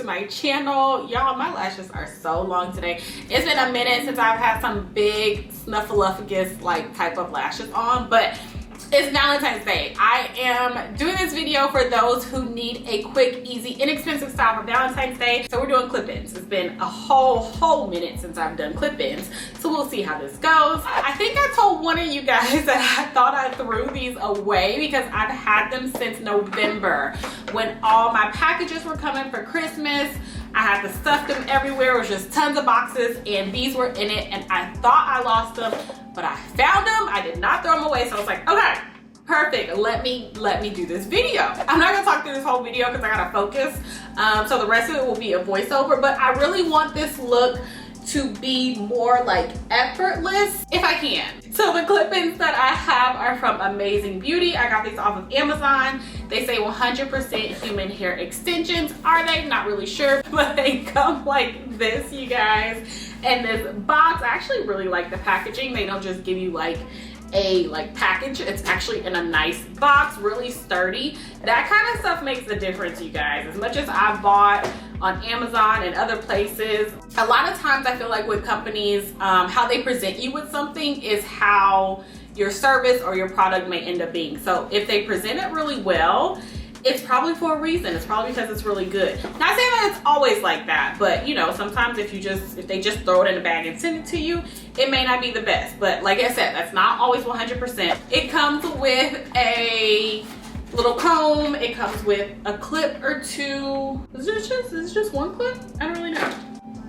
my channel. Y'all, my lashes are so long today. It's been a minute since I've had some big snuffleupagus like type of lashes on, but it's Valentine's Day. I am doing this video for those who need a quick, easy, inexpensive style for Valentine's Day. So we're doing clip-ins. It's been a whole minute since I've done clip-ins. So we'll see how this goes. I think I told one of you guys that I thought I threw these away because I've had them since November when all my packages were coming for Christmas. I had to stuff them everywhere. It was just tons of boxes and these were in it and I thought I lost them, but I found them. I did not throw them away. So I was like, okay, perfect. Let me do this video. I'm not gonna talk through this whole video because I gotta focus. So the rest of it will be a voiceover, but I really want this look to be more like effortless if I can. So the clip-ins that I have are from Amazing Beauty. I got these off of Amazon. They say 100% human hair extensions. Are they? Not really sure, but they come like this, you guys. And this box, I actually really like the packaging. They don't just give you like a package. It's actually in a nice box, really sturdy. That kind of stuff makes the difference, you guys. As much as I bought on Amazon and other places, a lot of times I feel like with companies, how they present you with something is how your service or your product may end up being. So if they present it really well, it's probably for a reason. It's probably because it's really good. Not saying that it's always like that, but you know, sometimes if they just throw it in a bag and send it to you, it may not be the best. But like I said, that's not always 100%. It comes with a little comb. It comes with a clip or two. Is this just one clip? I don't really know.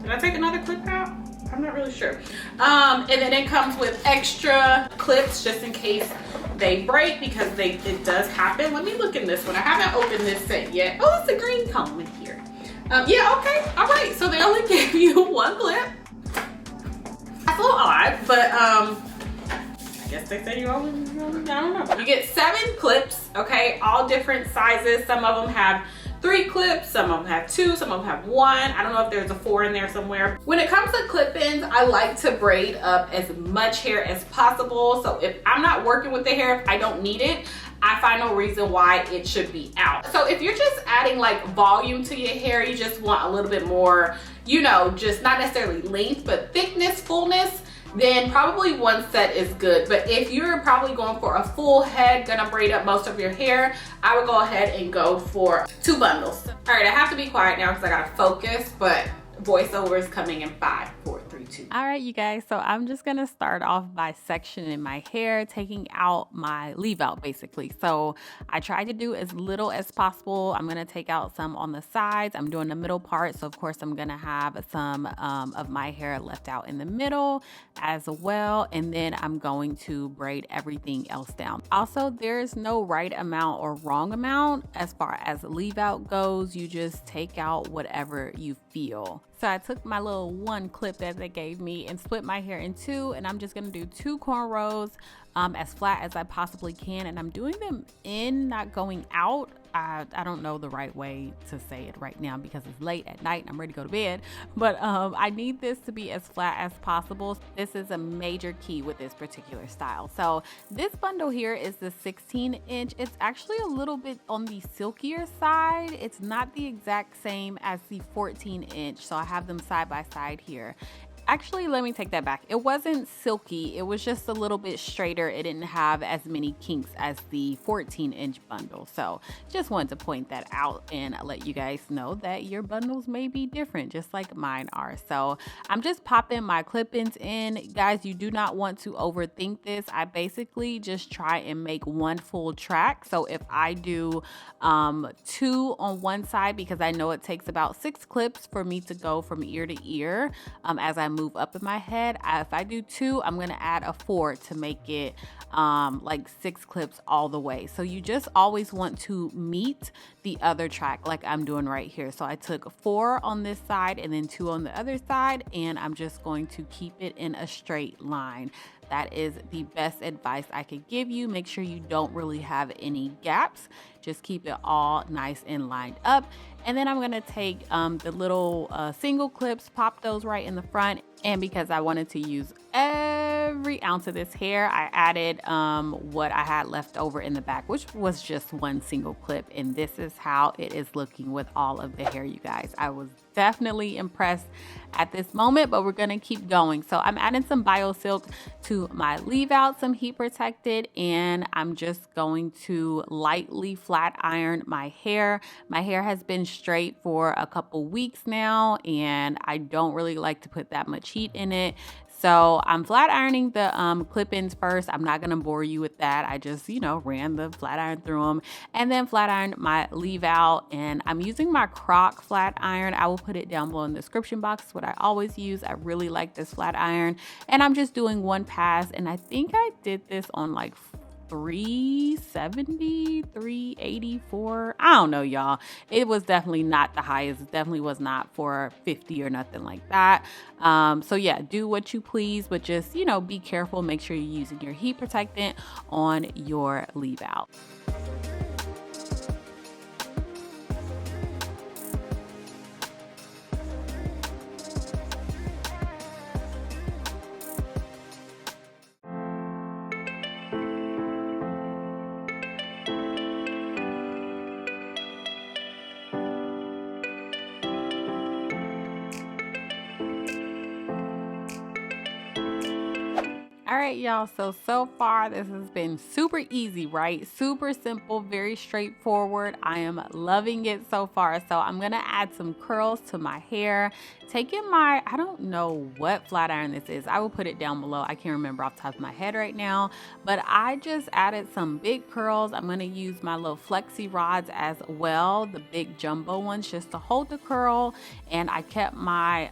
Did I take another clip out? I'm not really sure. And then it comes with extra clips just in case they break, because it does happen. Let me look in this one. I haven't opened this set yet. Oh, it's a green comb in here. Yeah, okay, all right. So they only give you one clip. That's a little odd, but I guess they say you only, I don't know. You get 7 clips, okay, all different sizes. Some of them have 3 clips, some of them have 2, some of them have 1. I don't know if there's a 4 in there somewhere. When it comes to clip-ins, I like to braid up as much hair as possible. So if I'm not working with the hair, if I don't need it, I find no reason why it should be out. So if you're just adding like volume to your hair, you just want a little bit more, you know, just not necessarily length, but thickness, fullness, then probably one set is good. But if you're probably going for a full head, gonna braid up most of your hair, I would go ahead and go for 2 bundles. All right, I have to be quiet now because I gotta focus, but voiceover is coming in 5, 4, 3, 2. All right, you guys, so I'm just gonna start off by sectioning my hair, taking out my leave out basically. So I try to do as little as possible. I'm gonna take out some on the sides. I'm doing the middle part, so of course I'm gonna have some of my hair left out in the middle as well, and then I'm going to braid everything else down. Also, there's no right amount or wrong amount as far as leave out goes. You just take out whatever you feel. So I took my little 1 clip that they gave me and split my hair in 2, and I'm just gonna do 2 cornrows as flat as I possibly can, and I'm doing them in, not going out. I don't know the right way to say it right now because it's late at night and I'm ready to go to bed, but I need this to be as flat as possible. This is a major key with this particular style. So this bundle here is the 16-inch. It's actually a little bit on the silkier side. It's not the exact same as the 14-inch, so I have them side by side here. Actually, let me take that back. It wasn't silky. It was just a little bit straighter. It didn't have as many kinks as the 14-inch bundle. So just wanted to point that out and let you guys know that your bundles may be different, just like mine are. So I'm just popping my clip-ins in. Guys, you do not want to overthink this. I basically just try and make 1 full track. So if I do 2 on one side, because I know it takes about 6 clips for me to go from ear to ear as I move up in my head. If I do 2, I'm gonna add a 4 to make it like 6 clips all the way. So you just always want to meet the other track like I'm doing right here. So I took 4 on this side and then 2 on the other side, and I'm just going to keep it in a straight line. That is the best advice I could give you. Make sure you don't really have any gaps. Just keep it all nice and lined up. And then I'm gonna take the little single clips, pop those right in the front. And because I wanted to use every ounce of this hair. I added what I had left over in the back, which was just one single clip, and this is how it is looking with all of the hair, you guys. I was definitely impressed at this moment, but we're gonna keep going. So I'm adding some BioSilk to my leave out, some heat protected, and I'm just going to lightly flat iron my hair. My hair has been straight for a couple weeks now, and I don't really like to put that much heat in it. So I'm flat ironing the clip-ins first. I'm not gonna bore you with that. I just, ran the flat iron through them and then flat ironed my leave out. And I'm using my Croc flat iron. I will put it down below in the description box. It's what I always use. I really like this flat iron. And I'm just doing one pass. And I think I did this on like 370, 384. I don't know, y'all. It was definitely not the highest. It definitely was not 450 or nothing like that. So yeah, do what you please, but just, be careful. Make sure you're using your heat protectant on your leave out. All right, y'all, so far this has been super easy, right? Super simple, very straightforward. I am loving it so far. So I'm gonna add some curls to my hair. Taking my, I don't know what flat iron this is. I will put it down below. I can't remember off the top of my head right now, but I just added some big curls. I'm gonna use my little flexi rods as well, the big jumbo ones, just to hold the curl. And I kept my,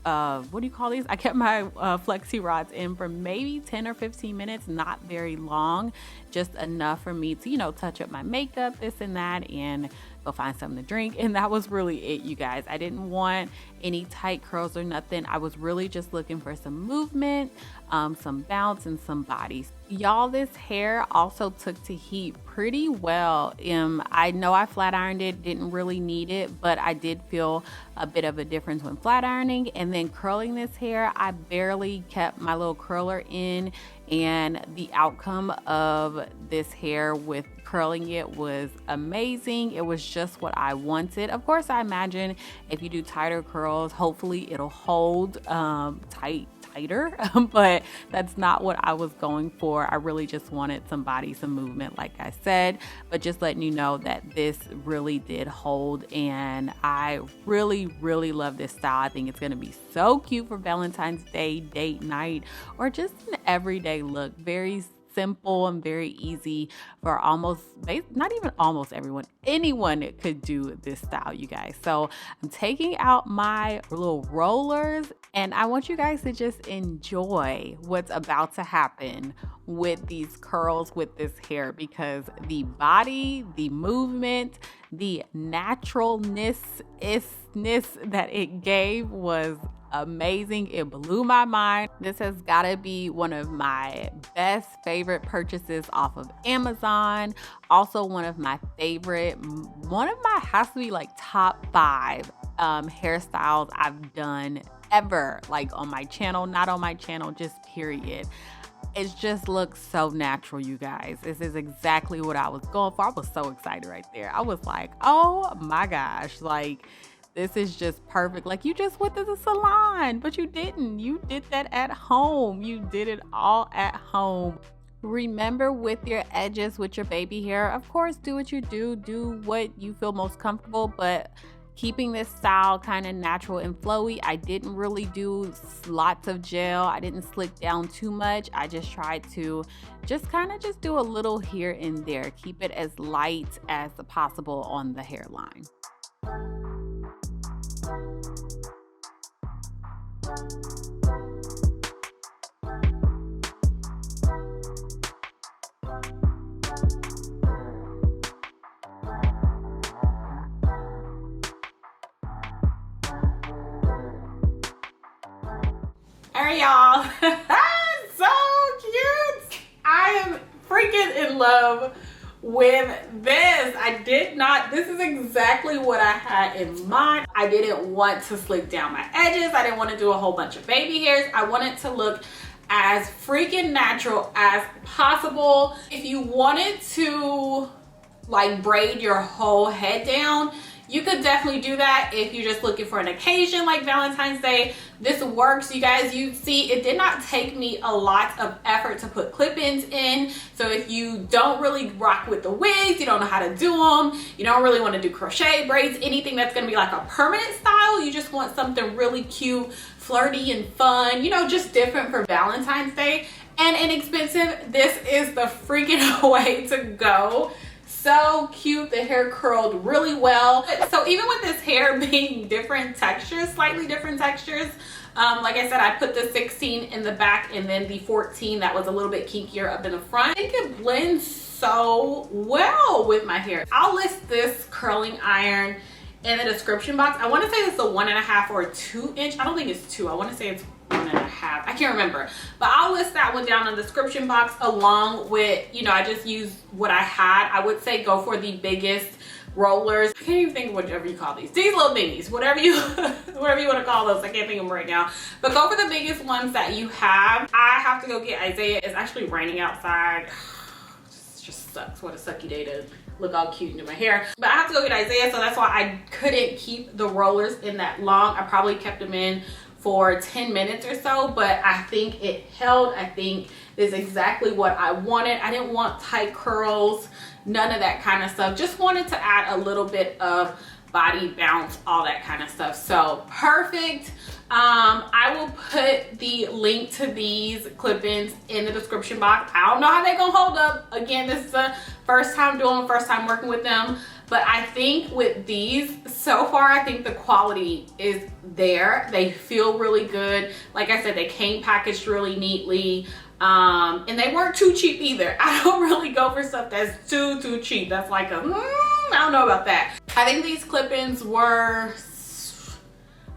what do you call these? I kept my flexi rods in for maybe 10 or 15 minutes, not very long, just enough for me to, touch up my makeup, this and that, and go find something to drink. And that was really it, you guys. I didn't want any tight curls or nothing. I was really just looking for some movement, some bounce, and some body. Y'all, this hair also took to heat pretty well. I know I flat ironed it, didn't really need it, but I did feel a bit of a difference when flat ironing. And then curling this hair, I barely kept my little curler in, and the outcome of this hair with curling it was amazing. It was just what I wanted. Of course, I imagine if you do tighter curls, hopefully it'll hold tighter, but that's not what I was going for. I really just wanted some body, some movement, like I said, but just letting you know that this really did hold, and I really love this style. I think it's going to be so cute for Valentine's Day, date night, or just an everyday look. Very simple and very easy for not even almost everyone. Anyone could do this style, you guys. So I'm taking out my little rollers, and I want you guys to just enjoy what's about to happen with these curls, with this hair, because the body, the movement, the naturalness that it gave was amazing. It blew my mind. This has got to be one of my favorite purchases off of Amazon. Also one of my has to be like top 5 hairstyles I've done ever, like on my channel, not on my channel, just period. It just looks so natural, you guys. This is exactly what I was going for. I was so excited right there. I was like, oh my gosh, like, this is just perfect. Like, you just went to the salon, but you didn't. You did that at home. You did it all at home. Remember, with your edges, with your baby hair, of course, do what you do what you feel most comfortable, but keeping this style kind of natural and flowy. I didn't really do lots of gel. I didn't slick down too much. I just tried to just do a little here and there. Keep it as light as possible on the hairline. All right, y'all. So cute. I am freaking in love with this. This is exactly what I had in mind. I didn't want to slick down my edges. I didn't want to do a whole bunch of baby hairs. I wanted to look as freaking natural as possible. If you wanted to like braid your whole head down, you could definitely do that. If you're just looking for an occasion like Valentine's Day, this works. You guys, you see, it did not take me a lot of effort to put clip-ins in. So if you don't really rock with the wigs, you don't know how to do them, you don't really want to do crochet braids, anything that's going to be like a permanent style, you just want something really cute, flirty and fun, you know, just different for Valentine's Day and inexpensive, this is the freaking way to go. So cute. The hair curled really well. So even with this hair being different textures, slightly different textures, like I said, I put the 16 in the back and then the 14 that was a little bit kinkier up in the front. I think it blends so well with my hair. I'll list this curling iron in the description box. I want to say it's a 1.5 or 2 inch. I don't think it's 2. I want to say it's 1.5. I can't remember, but I'll list that one down in the description box along with, you know, I just used what I had. I would say go for the biggest rollers. I can't even think of whatever you call these little thingies, whatever you want to call those. I can't think of them right now, but go for the biggest ones that you have. I have to go get Isaiah. It's actually raining outside. It just sucks. What a sucky day to look all cute into my hair, but I have to go get Isaiah, so that's why I couldn't keep the rollers in that long. I probably kept them in for 10 minutes or so, but I think it held. I think this is exactly what I wanted. I didn't want tight curls, none of that kind of stuff. Just wanted to add a little bit of body bounce, all that kind of stuff. So perfect. I will put the link to these clip-ins in the description box. I don't know how they're gonna hold up. Again, this is the first time working with them, but I think with these so far, I think the quality is there. They feel really good. Like I said, they came packaged really neatly. And they weren't too cheap either. I don't really go for stuff that's too cheap. That's like a, I don't know about that. I think these clip-ins were,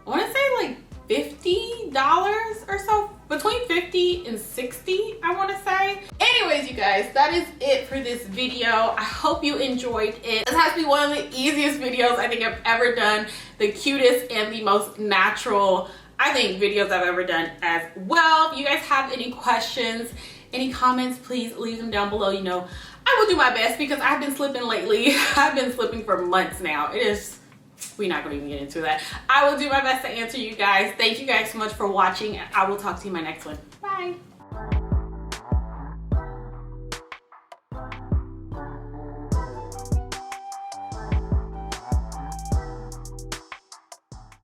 I want to say like $50 or so, between 50 and 60, I want to say. Anyways, you guys, that is it for this video. I hope you enjoyed it. This has to be one of the easiest videos I think I've ever done, the cutest and the most natural, I think, videos I've ever done as well. If you guys have any questions, any comments, please leave them down below. You know, I will do my best because I've been slipping lately. I've been slipping for months now. It is, we're not going to even get into that. I will do my best to answer you guys. Thank you guys so much for watching. I will talk to you in my next one. Bye.